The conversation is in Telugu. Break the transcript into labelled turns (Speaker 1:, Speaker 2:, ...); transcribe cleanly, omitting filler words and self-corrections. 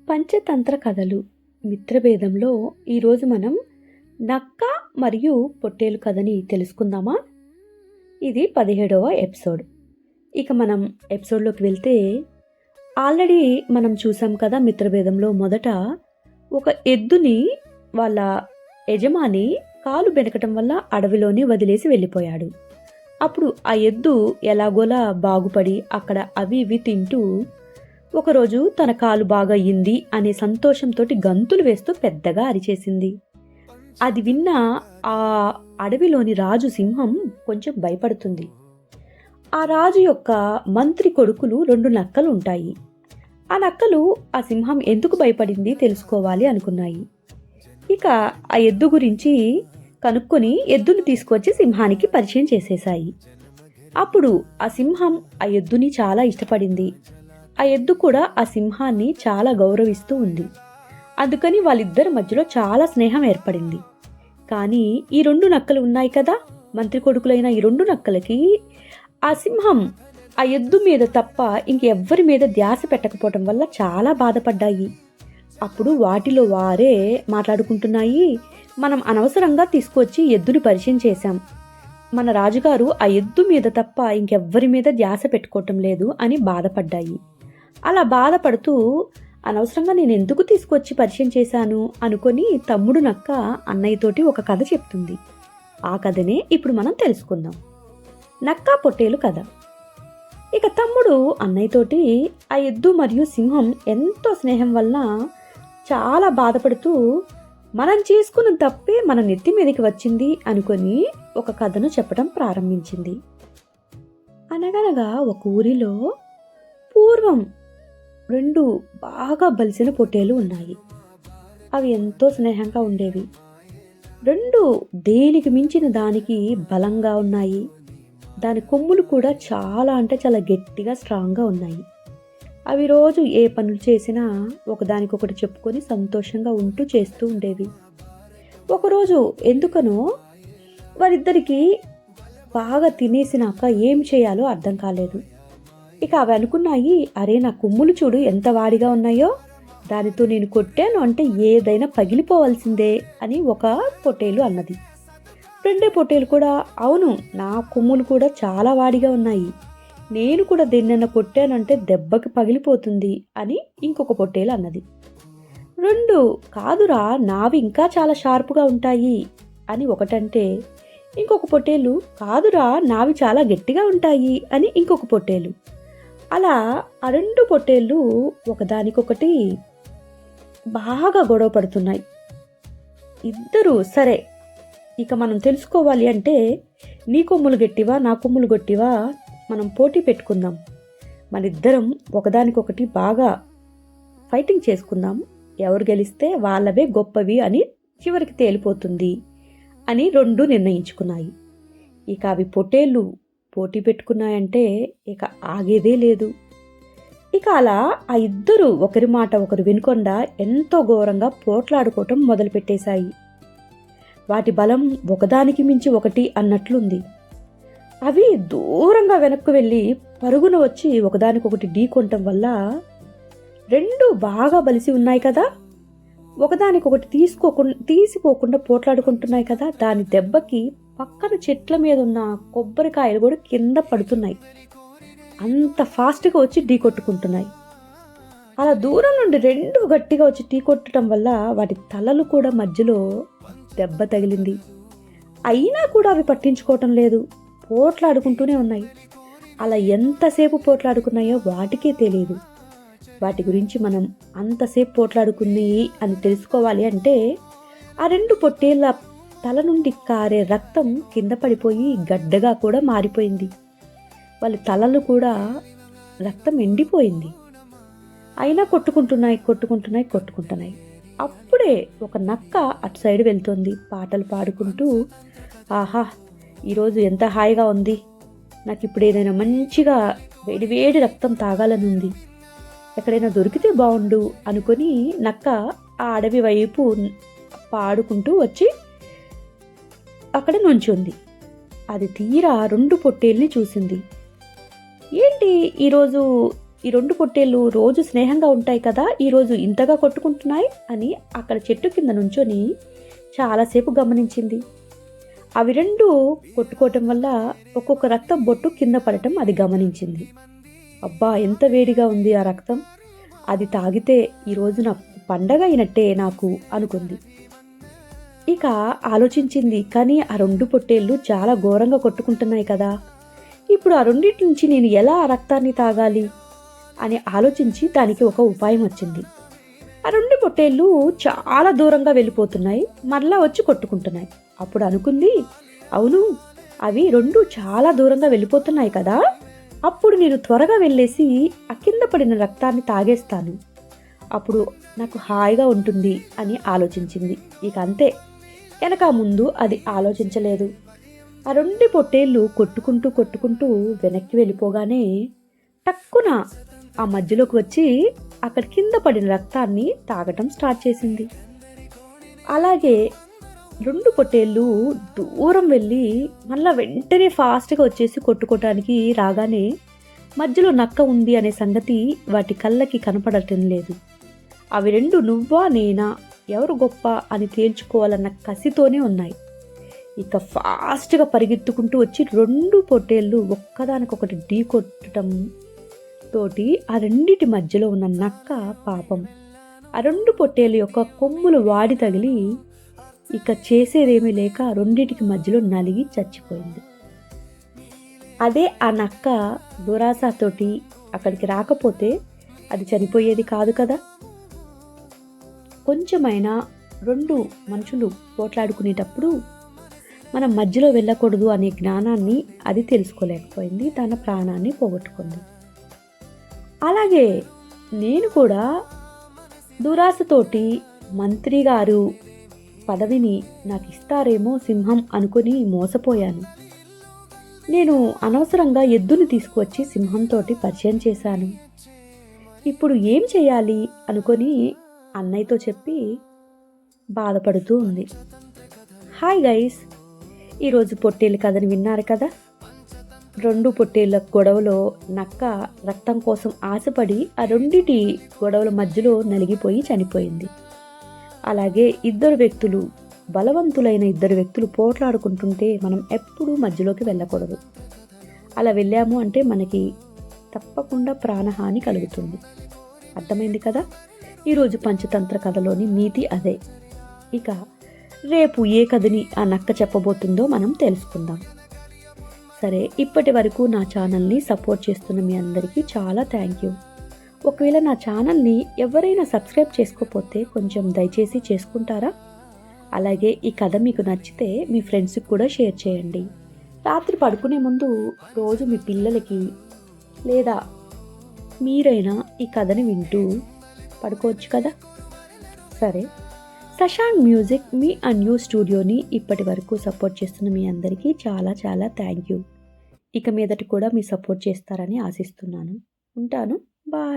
Speaker 1: పంచతంత్ర కథలు మిత్రభేదంలో ఈరోజు మనం నక్క మరియు పొట్టేలు కథని తెలుసుకుందామా. ఇది 17వ ఎపిసోడ్. ఇక మనం ఎపిసోడ్లోకి వెళ్తే ఆల్రెడీ మనం చూసాం కదా. మిత్రభేదంలో మొదట ఒక ఎద్దుని వాళ్ళ యజమాని కాలు బెనకటం వల్ల అడవిలోని వదిలేసి వెళ్ళిపోయాడు. అప్పుడు ఆ ఎద్దు ఎలాగోలా బాగుపడి అక్కడ అవి ఇవి తింటూ ఒకరోజు తన కాలు బాగా అయ్యింది అనే సంతోషంతో గంతులు వేస్తూ పెద్దగా అరిచేసింది. అది విన్న ఆ అడవిలోని రాజు సింహం కొంచెం భయపడుతుంది. ఆ రాజు యొక్క మంత్రి కొడుకులు 2 నక్కలు ఉంటాయి. ఆ నక్కలు ఆ సింహం ఎందుకు భయపడింది తెలుసుకోవాలి అనుకున్నాయి. ఇక ఆ ఎద్దు గురించి కనుక్కొని ఎద్దును తీసుకొచ్చి సింహానికి పరిచయం చేసేశాయి. అప్పుడు ఆ సింహం ఆ ఎద్దుని చాలా ఇష్టపడింది. ఆ ఎద్దు కూడా ఆ సింహాన్ని చాలా గౌరవిస్తూ ఉంది. అందుకని వాళ్ళిద్దరి మధ్యలో చాలా స్నేహం ఏర్పడింది. కానీ ఈ 2 నక్కలు ఉన్నాయి కదా, మంత్రి కొడుకులైన ఈ 2 నక్కలకి ఆ సింహం ఆ ఎద్దు మీద తప్ప ఇంకెవ్వరి మీద ధ్యాస పెట్టకపోవటం వల్ల చాలా బాధపడ్డాయి. అప్పుడు వాటిలో వారే మాట్లాడుకుంటున్నాయి, మనం అనవసరంగా తీసుకొచ్చి ఎద్దుని పరిచయం చేశాం. మన రాజుగారు ఆ ఎద్దు మీద తప్ప ఇంకెవ్వరి మీద ధ్యాస పెట్టుకోవటం లేదు అని బాధపడ్డాయి. అలా బాధపడుతూ అనవసరంగా నేను ఎందుకు తీసుకొచ్చి పరిచయం చేశాను అనుకొని తమ్ముడు నక్క అన్నయ్యతోటి ఒక కథ చెప్తుంది. ఆ కథనే ఇప్పుడు మనం తెలుసుకుందాం. నక్క పొట్టేలు కథ. ఇక తమ్ముడు అన్నయ్యతోటి ఆ ఎద్దు మరియు సింహం ఎంతో స్నేహం వల్ల చాలా బాధపడుతూ మనం చేసుకున్న తప్పే మన నెత్తి మీదకి వచ్చింది అనుకొని ఒక కథను చెప్పడం ప్రారంభించింది. అనగనగా ఒక ఊరిలో పూర్వం 2 బాగా బలిసిన పొట్టేలు ఉన్నాయి. అవి ఎంతో స్నేహంగా ఉండేవి. 2 దేనికి మించిన దానికి బలంగా ఉన్నాయి. దాని కొమ్ములు కూడా చాలా చాలా గట్టిగా స్ట్రాంగ్గా ఉన్నాయి. అవి రోజు ఏ పనులు చేసినా ఒకదానికొకటి చెప్పుకొని సంతోషంగా ఉంటూ చేస్తూ ఉండేవి. ఒకరోజు ఎందుకనో వారిద్దరికి బాగా తినేసినాక ఏం చేయాలో అర్థం కాలేదు. ఇక అవి అనుకున్నాయి, అరే నా కొమ్ములు చూడు ఎంత వాడిగా ఉన్నాయో, దానితో నేను కొట్టాను అంటే ఏదైనా పగిలిపోవాల్సిందే అని ఒక పొట్టేలు అన్నది. 2 పొట్టేలు కూడా అవును నా కొమ్ములు కూడా చాలా వాడిగా ఉన్నాయి, నేను కూడా దేన్నైనా కొట్టానంటే దెబ్బకి పగిలిపోతుంది అని ఇంకొక పొట్టేలు అన్నది. 2 కాదురా నావి ఇంకా చాలా షార్ప్గా ఉంటాయి అని ఒకటంటే ఇంకొక పొట్టేలు కాదురా నావి చాలా గట్టిగా ఉంటాయి అని ఇంకొక పొట్టేలు. అలా ఆ 2 పొట్టేళ్ళు ఒకదానికొకటి బాగా గొడవ పడుతున్నాయి. ఇద్దరు సరే ఇక మనం తెలుసుకోవాలి అంటే నీ కొమ్ములు గట్టివా నా కొమ్ములు గట్టివా మనం పోటీ పెట్టుకుందాం, మనిద్దరం ఒకదానికొకటి బాగా ఫైటింగ్ చేసుకుందాం, ఎవరు గెలిస్తే వాళ్ళవే గొప్పవి అని చివరికి తేలిపోతుంది అని 2 నిర్ణయించుకున్నాయి. ఇక అవి పొట్టేళ్ళు పోటీ పెట్టుకున్నాయంటే ఇక ఆగేదే లేదు. ఇక అలా ఆ ఇద్దరు ఒకరి మాట ఒకరు వినకుండా ఎంతో ఘోరంగా పోట్లాడుకోవటం మొదలుపెట్టేశాయి. వాటి బలం ఒకదానికి మించి ఒకటి అన్నట్లుంది. అవి దూరంగా వెనక్కు వెళ్ళి పరుగున వచ్చి ఒకదానికొకటి ఢీకొనటం వల్ల 2 బాగా బలిసి ఉన్నాయి కదా, ఒకదానికొకటి తీసిపోకుండా పోట్లాడుకుంటున్నాయి కదా, దాని దెబ్బకి పక్కన చెట్ల మీద ఉన్న కొబ్బరికాయలు కూడా కింద పడుతున్నాయి. అంత ఫాస్ట్గా వచ్చి ఢీ కొట్టుకుంటున్నాయి. అలా దూరం నుండి 2 గట్టిగా వచ్చి ఢీ కొట్టడం వల్ల వాటి తలలు కూడా మధ్యలో దెబ్బ తగిలింది. అయినా కూడా అవి పట్టించుకోవటం లేదు, పోట్లాడుకుంటూనే ఉన్నాయి. అలా ఎంతసేపు పోట్లాడుకున్నాయో వాటికే తెలియదు. వాటి గురించి మనం అంతసేపు పోట్లాడుకున్నాయి అని తెలుసుకోవాలి అంటే ఆ 2 పొట్టేళ్ళ తల నుండి కారే రక్తం కింద పడిపోయి గడ్డగా కూడా మారిపోయింది. వాళ్ళ తలలు కూడా రక్తం ఎండిపోయింది. అయినా కొట్టుకుంటున్నాయి. అప్పుడే ఒక నక్క అటు సైడ్ వెళ్తుంది పాటలు పాడుకుంటూ, ఆహా ఈరోజు ఎంత హాయిగా ఉంది, నాకు ఇప్పుడు ఏదైనా మంచిగా వేడి రక్తం తాగాలని ఉంది, ఎక్కడైనా దొరికితే బాగుండు అనుకొని నక్క ఆ అడవి వైపు పాడుకుంటూ వచ్చి అక్కడ నుంచుంది. అది తీరా 2 పొట్టేల్ని చూసింది. ఏంటి ఈరోజు ఈ 2 పొట్టేళ్ళు రోజు స్నేహంగా ఉంటాయి కదా, ఈరోజు ఇంతగా కొట్టుకుంటున్నాయి అని అక్కడ చెట్టు కింద నుంచొని చాలాసేపు గమనించింది. అవి 2 కొట్టుకోవటం వల్ల ఒక్కొక్క రక్తం బొట్టు కింద పడటం అది గమనించింది. అబ్బా, ఎంత వేడిగా ఉంది ఆ రక్తం! అది తాగితే ఈరోజు నాకు పండగ అయినట్టే నాకు అనుకుంది. ఇక ఆలోచించింది, కానీ ఆ 2 పొట్టేళ్ళు చాలా ఘోరంగా కొట్టుకుంటున్నాయి కదా, ఇప్పుడు ఆ రెండింటి నుంచి నేను ఎలా ఆ రక్తాన్ని తాగాలి అని ఆలోచించి దానికి ఒక ఉపాయం వచ్చింది. ఆ 2 పొట్టేళ్ళు చాలా దూరంగా వెళ్ళిపోతున్నాయి, మరలా వచ్చి కొట్టుకుంటున్నాయి. అప్పుడు అనుకుంది, అవును, అవి 2 చాలా దూరంగా వెళ్ళిపోతున్నాయి కదా, అప్పుడు నేను త్వరగా వెళ్ళేసి ఆ కింద పడిన రక్తాన్ని తాగేస్తాను, అప్పుడు నాకు హాయిగా ఉంటుంది అని ఆలోచించింది. ఇక అంతే, వెనక ముందు అది ఆలోచించలేదు. ఆ 2 పొట్టేళ్ళు కొట్టుకుంటూ కొట్టుకుంటూ వెనక్కి వెళ్ళిపోగానే టక్కున ఆ మధ్యలోకి వచ్చి అక్కడ కింద పడిన రక్తాన్ని తాగటం స్టార్ట్ చేసింది. అలాగే 2 పొట్టేళ్ళు దూరం వెళ్ళి మళ్ళీ వెంటనే ఫాస్ట్గా వచ్చేసి కొట్టుకోవటానికి రాగానే మధ్యలో నక్క ఉంది అనే సంగతి వాటి కళ్ళకి కనపడటం లేదు. అవి 2 నువ్వా నేనా, ఎవరు గొప్ప అని తేల్చుకోవాలన్న కసితోనే ఉన్నాయి. ఇక ఫాస్ట్గా పరిగెత్తుకుంటూ వచ్చి 2 పొట్టేళ్ళు ఒక్కదానికొకటి ఢీ కొట్టడం తోటి ఆ రెండిటి మధ్యలో ఉన్న నక్క పాపం ఆ 2 పొట్టేళ్ళ యొక్క కొమ్ములు వాడి తగిలి ఇక చేసేదేమీ లేక రెండిటికి మధ్యలో నలిగి చచ్చిపోయింది. అదే ఆ నక్క దురాశతోటి అక్కడికి రాకపోతే అది చనిపోయేది కాదు కదా. కొంచెమైనా 2 మనుషులు పోట్లాడుకునేటప్పుడు మనం మధ్యలో వెళ్ళకూడదు అనే జ్ఞానాన్ని అది తెలుసుకోలేకపోయింది, తన ప్రాణాన్ని పోగొట్టుకుంది. అలాగే నేను కూడా దురాశతోటి మంత్రి గారు పదవిని నాకు ఇస్తారేమో సింహం అనుకుని మోసపోయాను. నేను అనవసరంగా ఎద్దుని తీసుకువచ్చి సింహంతో పరిచయం చేశాను. ఇప్పుడు ఏం చేయాలి అనుకొని అన్నయ్యతో చెప్పి బాధపడుతూ ఉంది. హాయ్ గైస్, ఈరోజు పొట్టేళ్ళ కథని విన్నారు కదా. 2 పొట్టేళ్ళ గొడవలో నక్క రక్తం కోసం ఆశపడి ఆ రెండిటి గొడవల మధ్యలో నలిగిపోయి చనిపోయింది. అలాగే బలవంతులైన 2 వ్యక్తులు పోట్లాడుకుంటుంటే మనం ఎప్పుడూ మధ్యలోకి వెళ్ళకూడదు. అలా వెళ్ళాము అంటే మనకి తప్పకుండా ప్రాణహాని కలుగుతుంది. అర్థమైంది కదా. ఈరోజు పంచతంత్ర కథలోని నీతి అదే. ఇక రేపు ఏ కథని ఆ నక్క చెప్పబోతుందో మనం తెలుసుకుందాం. సరే, ఇప్పటి వరకు నా ఛానల్ని సపోర్ట్ చేస్తున్న మీ అందరికీ చాలా థ్యాంక్ యూ. ఒకవేళ నా ఛానల్ని ఎవరైనా సబ్స్క్రైబ్ చేసుకోకపోతే కొంచెం దయచేసి చేసుకుంటారా. అలాగే ఈ కథ మీకు నచ్చితే మీ ఫ్రెండ్స్కి కూడా షేర్ చేయండి. రాత్రి పడుకునే ముందు రోజు మీ పిల్లలకి లేదా మీరైనా ఈ కథని వింటూ పడుకోవచ్చు కదా. సరే, Shashank music me and you స్టూడియోని ఇప్పటి వరకు సపోర్ట్ చేస్తున్న మీ అందరికీ చాలా చాలా థ్యాంక్ యూ. ఇక మీదట కూడా మీ సపోర్ట్ చేస్తారని ఆశిస్తున్నాను. ఉంటాను. బాయ్.